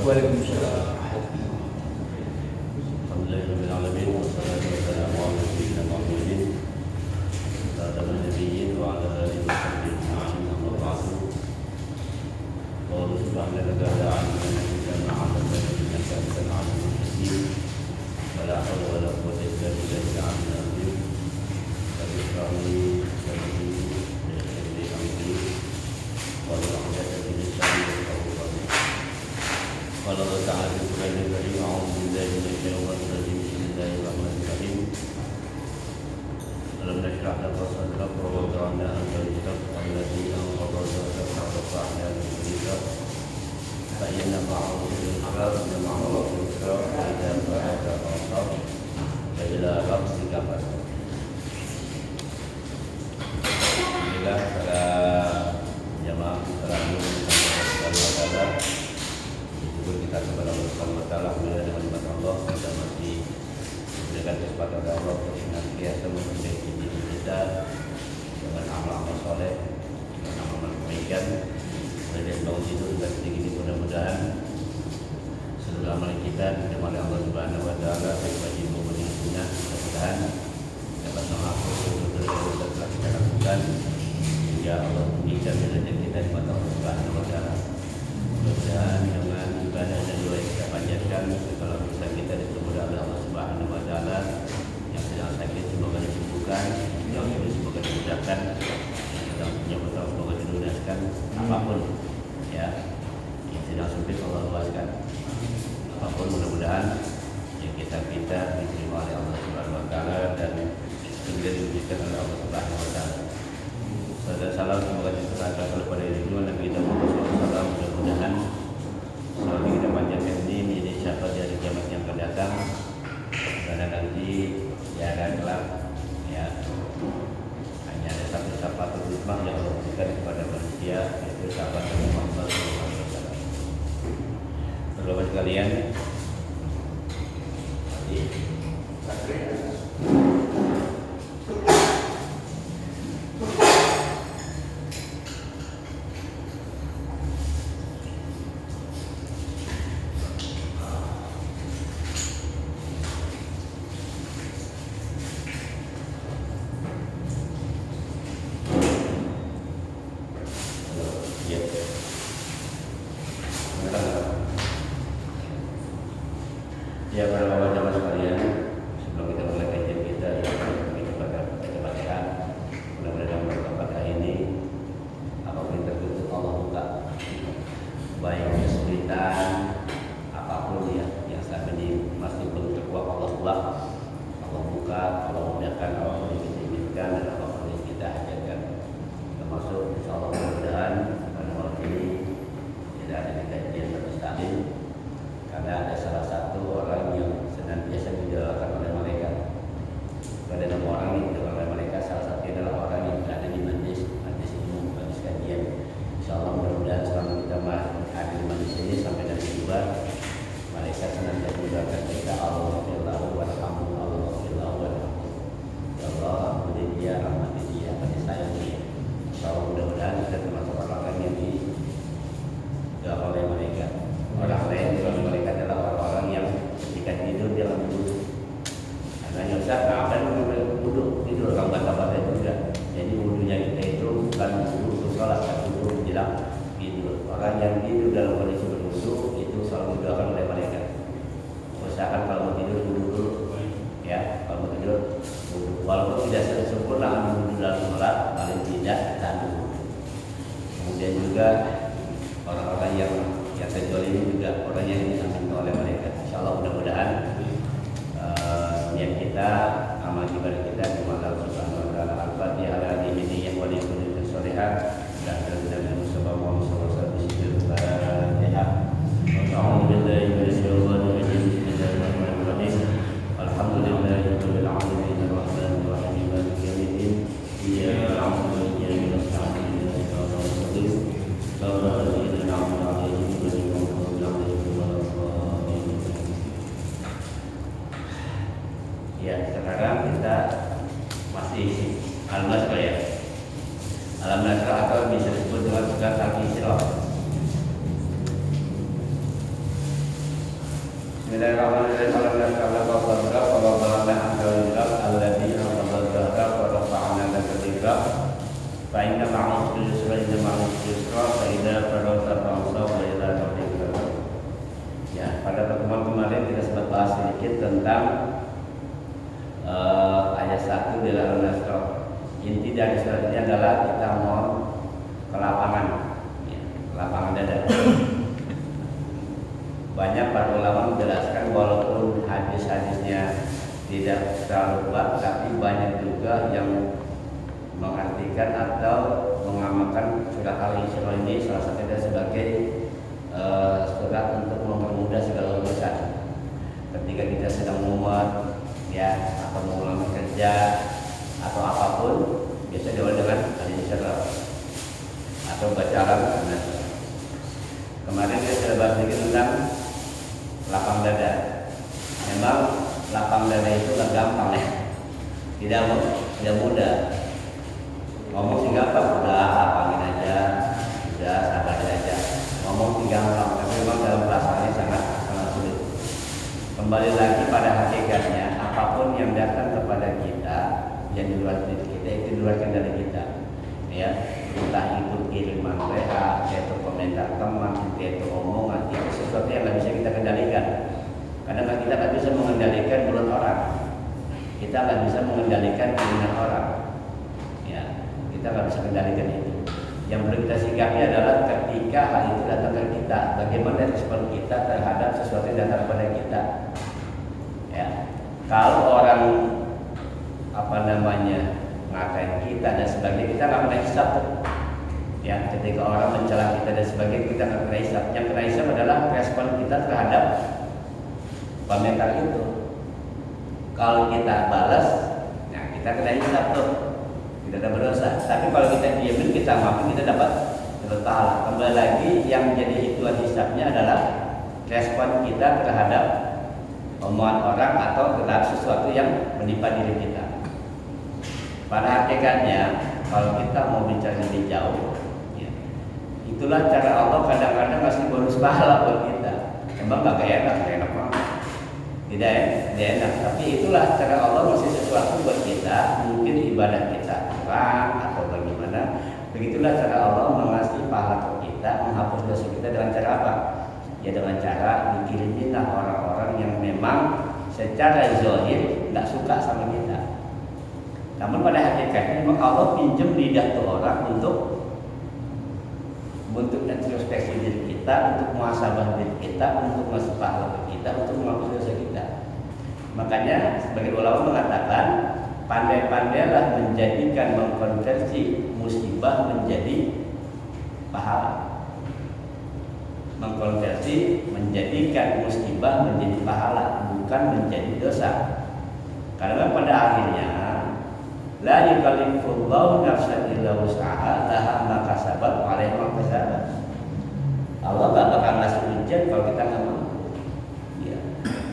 Waalaikumsalam. Alhamdulillahirabbil alamin wassalatu wassalamu ala sayyidina Muhammadin khatamin nabiyyin wa ala alihi wa sahbihi ajma'in amma ba'du. Qala subhanahu wa ta'ala innaka ma'al innaka antal alimul hakim wa la hawla wa la quwwata illa billahil aliyyil azim. Rabbi shrah li sadri wa yassir li amri wahlul 'uqdatam min lisani yafqahu qawli. Qala Allah ta'ala fi Qur'anil Karim a'udzu billahi minasy syaithanir rajim. Bismillahirrahmanirrahim. Alam nashrah laka sadrak wa wada'na 'anka wizrak alladzi anqadha dhahrak wa rafa'na laka dhikrak fa inna ma'al usri yusra inna ma'al usri yusra fa idza faragta fansab wa ila rabbika farghab. Alhamdulillah para jamaah sekalian Allah kita kepada Allah Subhanahu wa taala dengan nikmat Allah kita masih diberikan kesempatan oleh Allah untuk senantiasa memperbaiki diri kita dengan amal-amal soleh, dengan amal kebaikan. Dan bangun tidur dan sedikit ini mudah-mudahan seluruh amal kita diterima oleh Allah Subhanahu wa taala baik wajib maupun yang sunnah. Mudah-mudahan dapat menghapus dosa-dosa yang telah kita lakukan hingga Allah tinggikan derajat kita di mata Allah Subhanahu wa taala. Mudah-mudahan dengan ibadah dan doa yang kita panjatkan segala urusan kita dipermudah oleh Allah Subhanahu wa taala. Yang sedang sakit semoga disembuhkan, yang sulit semoga dimudahkan, yang sedang punya hutang semoga dilunaskan. Apapun ya yang sedang sulit Allah luaskan. Apapun mudah-mudahan yang kita diterima oleh Allah Subhanahu wa taala dan juga diwujudkan oleh Allah Subhanahu wa taala. Salam salam semoga diserahkan kepada Nabi kita Muhammad SAW. Mudah-mudahan selama kita panjatkan ini menjadi syafaat dari kiamat yang akan datang, karena nanti ya akan kelak ya hanya ada satu syafaat hikmah yang Allah berikan kepada manusia, yaitu syafaat Nabi Muhammad SAW. Saudara sekalian, ya para bapak-bapak sekalian, sebelum kita mulai kajian kita kita baca mudah-mudahan berkah ini apapun yang tertutup Allah buka, baik kesulitan apapun ya yang saat ini masih belum terkuat Allah buka, Allah mudahkan apapun yang kita inginkan dan apapun yang kita hajatkan, termasuk insyaallah mudah-mudahan pada malam ini tidak ada kajian bermustahil. Karena ada salah satu orang yang senantiasa didoakan oleh malaikat. Pada nama orang yang didoakan oleh malaikat, salah satunya adalah orang yang berada di majlis umum, majlis kajian. Insyaallah mudah-mudahan selama kita ada di majlis ini sampai nanti juga malaikat senantiasa mendoakan kita Allahumma warhamhu Allahumma warhamhu. Ya Allah, ampuni dia, rahmati dia, kasih sayang dia. Insyaallah mudah-mudahan kita Bismillahirrahmanirrahim. Ya, pada pertemuan kemarin kita sempat bahas sedikit tentang ayat 1 di dalam Al-Nasr. Inti dari surat ini adalah kita mau ke lapangan, ya, lapangan dada. Banyak para ulama menjelaskan walaupun hadis-hadisnya tidak terlalu kuat, tapi banyak juga yang mengartikan atau mengamalkan surat Al-Isra ini salah satunya sebagai surat untuk mempermudah segala urusan. Ketika kita sedang mumet, ya, atau mengulang kerja atau apapun, biasa diawali dengan Al-Isra atau baca Al-Nasr. Kemarin kita sudah bahas sedikit tentang lapang dada. Memang lapang dada itu nggak gampang ya, tidak mudah. Ngomong sih gampang, udah lapangin aja, udah sabarin aja. Ngomong sih gampang, tapi memang dalam perasaannya sangat sulit. Kembali lagi pada hakikatnya, apapun yang datang kepada kita yang di luar diri kita itu di luar kendali kita, ya. Entah itu kiriman WA, itu komentar teman, itu omongan, itu sesuatu yang nggak bisa kita kendalikan. Karena kita nggak bisa mengendalikan mulut orang, kita nggak bisa mengendalikan keinginan orang, ya, kita nggak bisa kendalikan itu. Yang perlu kita sikapi adalah ketika hal itu datang ke kita, bagaimana respon kita terhadap sesuatu yang datang kepada kita. Ya, kalau orang ngatain kita dan sebagainya, kita nggak pernah hisap. Ya, ketika orang mencela kita dan sebagainya, kita nggak pernah hisap. Yang pernah hisap adalah respon kita terhadap komentar itu. Kalau kita balas, nah kita kena hisap tuh, kita dapat berdosa. Tapi kalau kita diamin, kita maafin, kita dapat pahala. Kembali lagi, yang jadi hitungan hisapnya adalah respon kita terhadap omongan orang atau terhadap sesuatu yang menimpa diri kita. Pada hakikatnya, kalau kita mau bicara lebih jauh, ya, itulah cara Allah kadang-kadang ngasih bonus pahala buat kita. Emang gak enak banget, tidak enak. Tapi itulah cara Allah ngasih sesuatu buat kita. Mungkin ibadah kita kurang atau bagaimana. Begitulah cara Allah mengasih pahala ke kita, menghapus dosa kita dengan cara apa? Ya dengan cara dikirimin orang-orang yang memang secara zahir nggak suka sama kita. Namun pada hakikatnya memang Allah pinjam lidah tuh orang untuk introspeksi diri kita, untuk muhasabah diri kita, untuk ngasih pahala ke kita, untuk menghapus dosa kita. Makanya sebagian ulama mengatakan pandai-pandailah menjadikan, mengkonversi musibah menjadi pahala. Mengkonversi menjadikan musibah menjadi pahala, bukan menjadi dosa. Karena pada akhirnya la yukallifullahu nafsan illa wus'aha laha ma kasabat wa 'alaiha ma kasabat. Allah enggak bakal ngasih ujian kalau kita enggak mampu. Ya.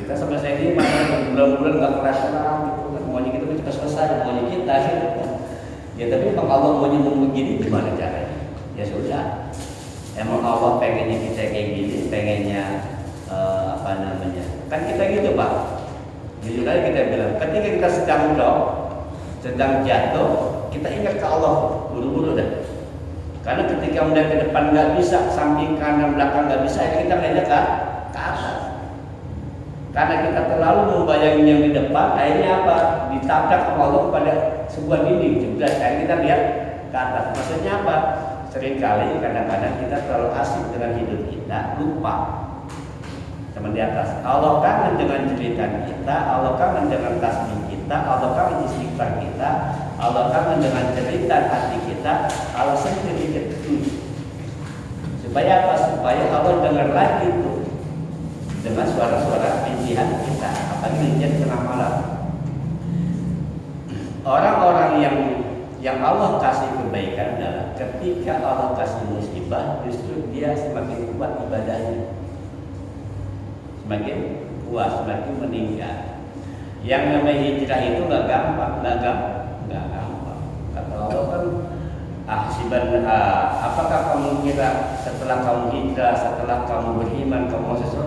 Kita sampai saya ini mana bulan-bulan enggak keras-keras gitu kan, maunya kita cepat selesai, maunya kita gitu kan. Ya tapi kalau Allah maunya begini gimana caranya? Ya sudah. Emang Allah pengennya kita kayak gini, pengennya kan kita gitu Pak. Jujur aja kita bilang, ketika kita sedang jatuh, kita ingat ke Allah buru-buru dah. Karena ketika udah ke depan nggak bisa, samping kanan belakang nggak bisa, ya kita ngeliat ke atas. Karena kita terlalu membayangin yang di depan, akhirnya apa? Ditabrak sama Allah pada sebuah dinding juga. Akhirnya kita lihat ke atas. Maksudnya apa? Seringkali kadang-kadang kita terlalu asik dengan hidup kita, lupa teman di atas. Allah kangen dengan cerita kita, Allah kangen dengan tasbih kita, Allah kangen istighfar kita, Allah kangen dengan cerita hati kita. Allah sendiri itu supaya apa? Supaya Allah dengar lagi itu dengan suara-suara rintihan kita, apalagi rintihan tengah malam. Orang-orang yang Allah kasih kebaikan adalah ketika Allah kasih musibah, justru dia semakin kuat ibadahnya, semakin kuat, semakin meningkat. Yang namanya hijrah itu nggak gampang. Kata Allah kan, apakah kamu kira setelah kamu hijrah, setelah kamu beriman, kamu mau sesuatu,